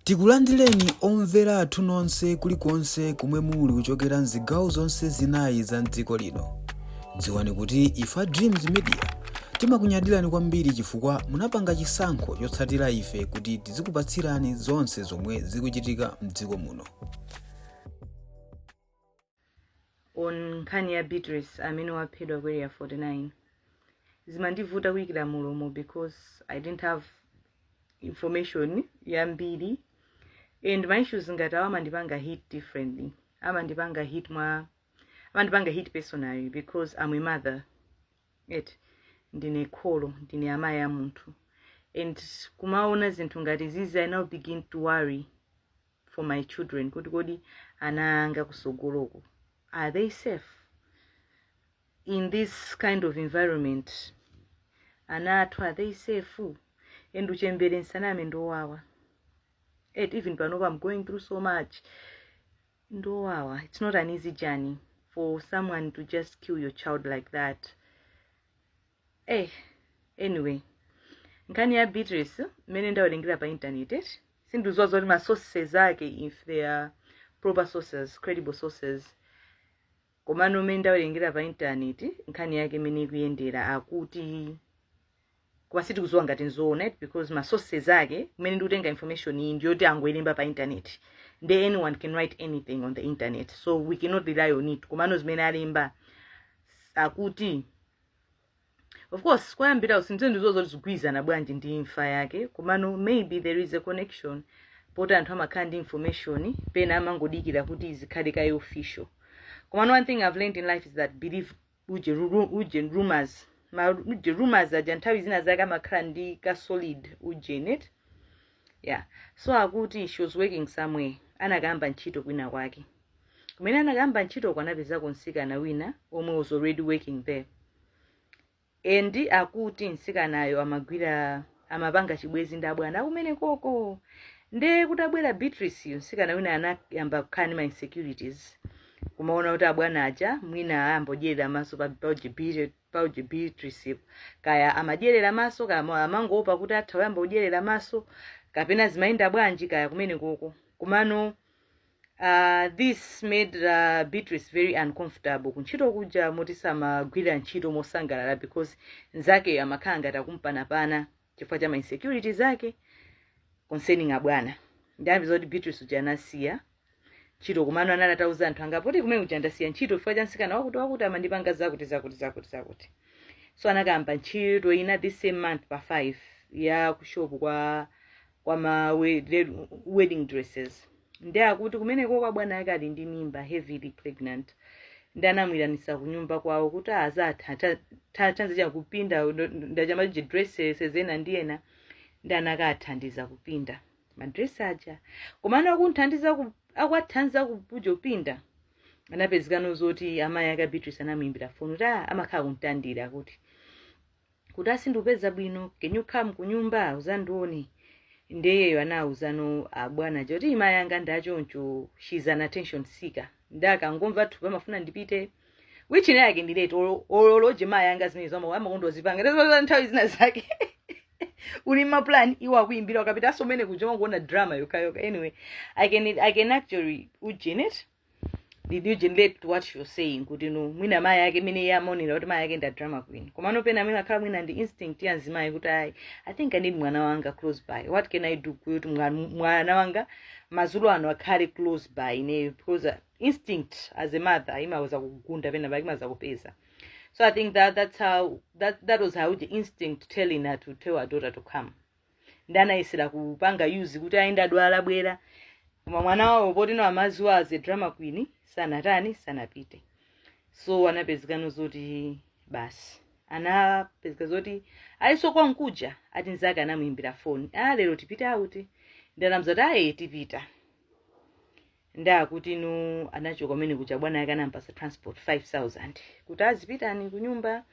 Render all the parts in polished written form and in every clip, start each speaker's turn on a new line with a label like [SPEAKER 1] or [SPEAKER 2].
[SPEAKER 1] Tikulandireni omvera athu nonse kulikonse kumwe muli kuchokera mzigawo zonse zinayi za mdziko lino. Dziwani kuti ife Dreams Media timakunyadirani kwambiri chifukwa munapanga chisankho chotsatira ife kuti tizikupatsirani zonse zomwe zikuchitika mdziko muno.
[SPEAKER 2] On Kanya Beatrice amene waphedwa ku area 49 zimandivuta kuyikira mulomo because I didn't have information yambiri, and my issues ngati amandipanga hit differently, amandipanga hit personally because I'm a mother, ndine kholo, ndine amayi a munthu, and kumaona zinthu ngati zizi I now begin to worry for my children kuti kodi ana anga kusogoloko, are they safe in this kind of environment? Ana athu, are they safe? And uchembere nsaname ndowawa. Even panopa I'm going through so much. Ndowawa. It's not an easy journey for someone to just kill your child like that. Anyway, nkani ya Beatrice mene ndawerengira pa internet, sinduzwa zoti ma sources zake if they are proper sources, credible sources. Komano mene ndawerengira pa internet, nkani yake mene kuyendera akuti kwasiti kuzowa ngati nzoona, because ma sources zake mene ndikutenga information iyi ndiyoti angoilemba pa internet. Anyone can write anything on the internet, so we cannot rely on it. Komano zimene alemba akuti, of course kwayambira usinze ndizozo zigwizana bwanji ndi imfa yake, komano maybe there is a connection poti anthu amakhandi information pena amangodikira kuti izikhale kayi official. Komano one thing I've learned in life is that believe uje rumors. Uje rumors aja nthawi zina zake amakhala ndi ka solid ujenet. Yeah. So akuti she was working somewhere. Anakamba ntchito kwina kwake. Kumene anakamba ntchito kwanapeza konsikana wina omwe was already working there. And akuti nsikanayo amapanga chibwezi ndi abwana kumene koko. Nde kutabwera Beatrice nsikana wina anayamba kukhani ma insecurities. Kumaona kuti abwana aja mwina ambodyerera maso pa uje Beatrice, kaya amadyerera maso kaya amangopa kuti atha yamba kudyerera maso kapena zimayenda bwanji kaya kumene koko. Kumano this made Beatrice very uncomfortable kuntchito kuja moti samagwira ntchito mosangalala because nzake amakhala ngati akumpanapana chifukwa cha ma insecurities zake concerning abwana. Ndambiza kuti Beatrice uja anasiya ntchito, kumano analatauza anthu angapoti kumene kuja ndasiya ntchito chifukwa cha nsikana wakuti amandipanga zakuti. So anakamba ntchito ina this same month pa 5 ya kushopu kwa ma wedding dresses. Ndi akuti kumene kwa bwana yake ali ndi mimba, heavily pregnant. Ndi anamwiranisa kunyumba kwawo kuti azatha tanzija kupinda ndachama dresses zena ndiyena ndi anakathandiza kupinda madress aja. Komano akunthandiza akwathandiza kupuja upinda anapezekano zoti amayi aka Beatrice anamuimbira foni kuti amakhala kumtandira kuti asindupeza bwino, can you come kunyumba uzandione. Ndeyeyo anawuzano abwana joti imayi anga ndachoncho, she's an attention seeker. Ndakangomva thupi amafuna ndipite, which ine yake ndilete ololoje mayi anga zimene zoma amakondozipanga lezo nthawi zina zake. Uli ma plan iwa kuimbira ukapita somene kujonga kuona drama yokayoka. Anyway, I can actually ujenet. Did you generate what she was saying? Kuti no mwina mayi yake mine ya monira kuti mayi yake nda drama queen. Komano pena mwina khala mwina ndi instinct ya nzimayi kuti I think I need mwana wanga close by. What can I do kuti mwana wanga mazulu ano akhale close by ne, because instinct as a mother imaweza kugunda pena baki maza kupeza. So I think that was how the instinct telling her to tell her daughter to come. Ndana isira kupanga use kuti aenda dwala bwera. Koma mwana wawo poti no amaziwa as a drama queen sanapite. So anapezekano zoti basi. Anapezeka zoti alisokwa nkuja ati nzaka anamuimbira phone. Lero tipita out. Ndanamzati tipita. Ndakuti no anachoka mene kuja bwana yake anampasa transport 5,000 kuti azipitani kunyumba.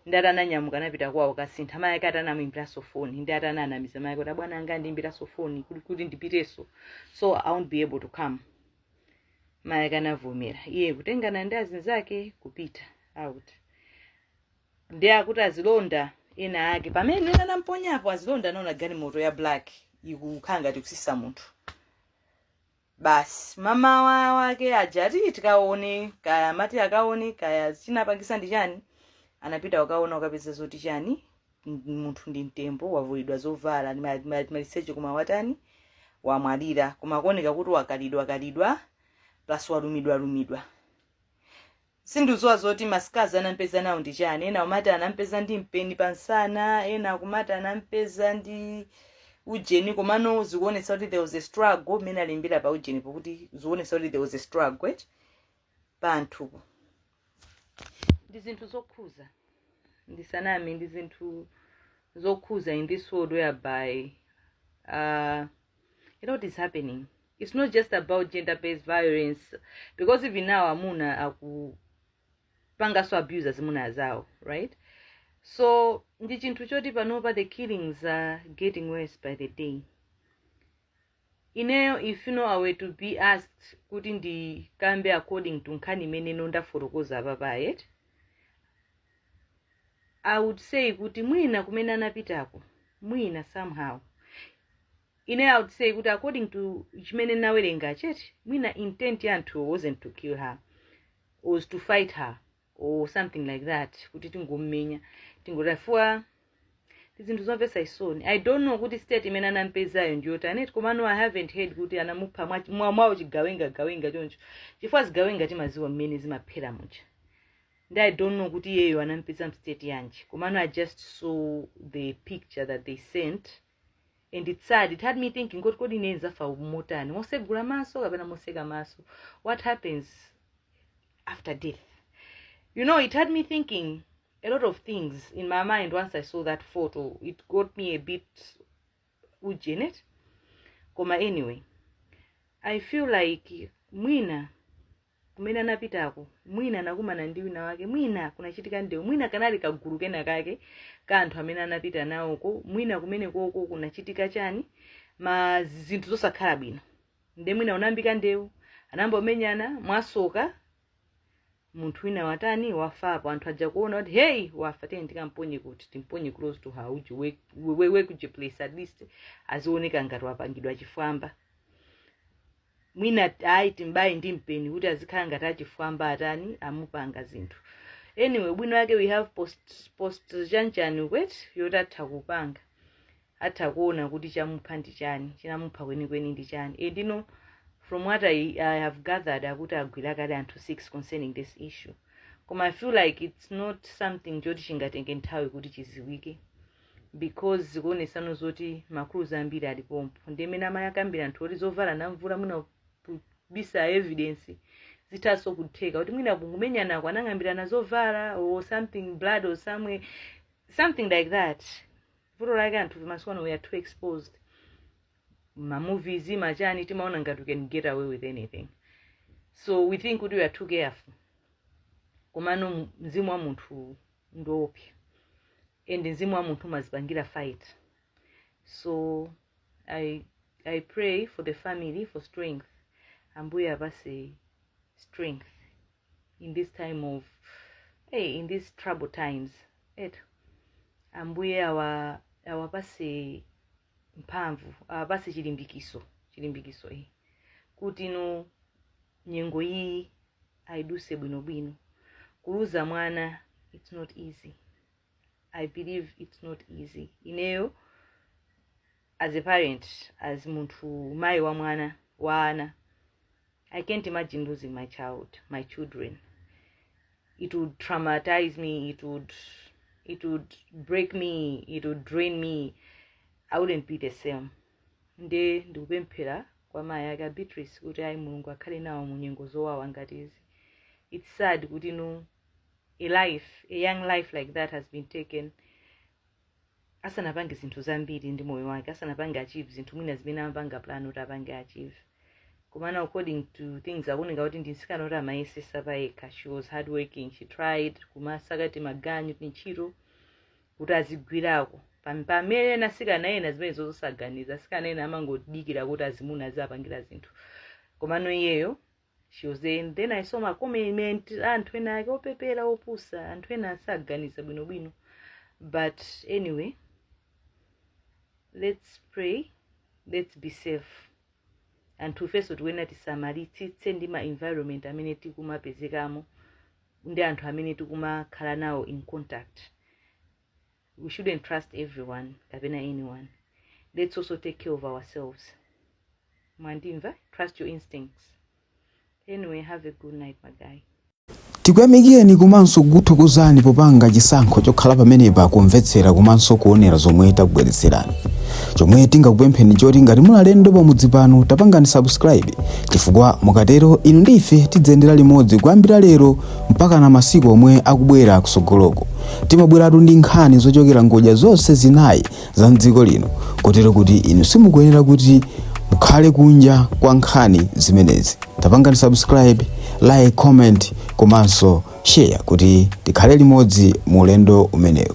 [SPEAKER 2] Ndata ananyamuka anapita kwawo kasintha mayi akati anamuimbira phone. Ndata ananamiza mayi kuti bwana anga ndiimbira phone kuti ndipiteso, so I won't be able to come. Mayi akanavomera iye kutengana ndi azinzake kupita out. Ndiye akuti azilonda ena ake pamene anamponyapo azilonda naona galimoto ya black ikukhala ngati kusisa munthu. basi mama wake ajati tikaone kaya mati akaone kaya chinapangisa ndi chani, anapita wakaona ukapeza zoti chani munthu ndi mtembo wavulidwa zovala maliseche kuma watani wamwalira, koma kuoneka kuti wakalidwa plus walumidwa. Sinduzowa zoti masikazi anampeza nawo ndi chani, ena umati anampeza ndi mpeni pansana, ena kumati anampeza ndi ujeni, komano zikuonesa kuti there was a struggle. Mene alimbira pa ujeni pokuti zikuonesa kuti there was a struggle panthu. Ndi zinthu zokhuza ndisanami, ndi zinthu zokhuza in this world whereby you know what is happening. It's not just about gender-based violence, because even now amuna akupangaso abusers muna zao, right? So ndi chinthu choti panopa the killings are getting worse by the day. Ineyo if I were to be asked kuti ndikambe according to nkhani imene ndafotokoza apa yet, I would say kuti mwina kumene anapitako mwina somehow. I would say kuti according to chimene nawerenga chete, mwina intent ya anthu wasn't to kill her, was to fight her or something like that, kuti tingomenya tingorafua zinthu zomvesa isoni. I don't know kuti state imene anampezayo ndiyotani, komano I haven't heard kuti anamupha mwawo chigawenga choncho, chifukwa zigawenga timaziwa mmene zimaphera mucha. And I don't know kuti yeyo anampeza mstate yanji, komano I just saw the picture that they sent, and it's sad. It had me thinking, God kodi nenza fa umotani mosegula maso kapena mosega maso, what happens after death? You know, it had me thinking a lot of things in my mind once I saw that photo. It got me a bit ujenet. Koma anyway, I feel like mwina kumene anapitako, mwina nakumana ndi wina wake, mwina kunachitika ndewo, mwina kanali kagulu kena kake ka anthu amene anapita nawoko, mwina kumene koko kunachitika chani ma zinthu zosakhala bwino. Nde mwina unambika ndewu, anambomenyana mwasoka, munthu wina watani wafapo, anthu aja kuona kuti hey wafa, teni tikamponye kuti timponye close to her uji we kuji place at least azioneka ngati wapangidwa chifwamba. Mwina aiti mbayi ndi mpeni kuti azikhala ngati achifwamba atani amupanga zinthu. Anyway, bwino wake we have post chanchani kwet yoti atha kupanga, atha kuona kuti chamupha ndi chani, chinamupha kwenikweni ndi chani. And you know, from what I have gathered, akuti agwira kale anthu 6 concerning this issue. Koma I feel like it's not something joti chingatenge nthawi kuti chiziwike, because zikuonesano zoti makruza ambiri alipompo. Ndemene amayakambira anthu oti zovala namvula mwina bisa evidence zitaso kutheka kuti mwina kungumenyana kwanang'ambirana zovala or something blood or something like that. Vuto like anthu vimaswana we are too exposed. Movies machani timaona ngati you can get away with anything, so we think we are too careful. Komano mzimu wa munthu ndopya, and mzimu wa munthu mazipangira fight. So I pray for the family for strength. Ambuye apase strength in this time of in these trouble times. Ambuye awapase mphamvu, awapase chilimbikiso kuti no nyengo iyi aiduse bwinobwino. Kuluza mwana, it's not easy. I believe it's not easy. Ineyo as a parent, as munthu mai wa mwana wana, I can't imagine losing my children. It would traumatize me, it would break me, it would drain me. I wouldn't be the same. Nde ndikupemphera kwa mai aka Beatrice kuti ayi Mulungu akhale nawo mu nyengo zowawa ngati izi. It's sad kuti a young life like that has been taken. Asanapange zinthu zambiri ndi moyo wake, asanapange achieve zinthu mwina zimene amapanga plan kuti apange achieve. Kumana according to things akuoneka kuti ndinsikana kuti amayesesa payekha. She was hardworking, she tried kumasakati maganyu ntchito kuti azigwirako. Pamene nasikana ena zimene zosaganiza, sikana ena amangodikira kuti azimuna azapangira zinthu. Komano iyeyo she was saying, then I saw my comment, anthu ena ake opepera opusa, anthu ena asaganiza bwinobwino. But anyway, let's pray, let's be safe. anthu ifenso tikuyenera tisamalitsitse ndi ma environment amene tikumapezekamo ndi anthu amene tikumakhala nawo in contact. We shouldn't trust everyone kapena anyone. Let's also take care of ourselves. Mwandimva, trust your instincts. Anyway, have a good night, my guy.
[SPEAKER 1] Tikuyamikeni komanso kukuthokozani popanga chisankho chokhala pamenepa kumvetsera komanso kuonera zomwe takubweretserani. Chomwe tingakupempheni choti ngati muli alendo pamudzi pano tapangani subscribe, chifukwa mukatero inu ndi ife tidzendera limodzi kuyambira lero mpaka na masiku omwe akubwera kusogoloko. Timabweratu ndi nkhani zochokera ngodya zonse zinayi za mdziko lino, kotero kuti inu simukuyenera kuti mukhale kunja kwa nkhani zimenezi. Tapangani subscribe, like, comment komanso share kuti tikhale limodzi mu ulendo umenewu.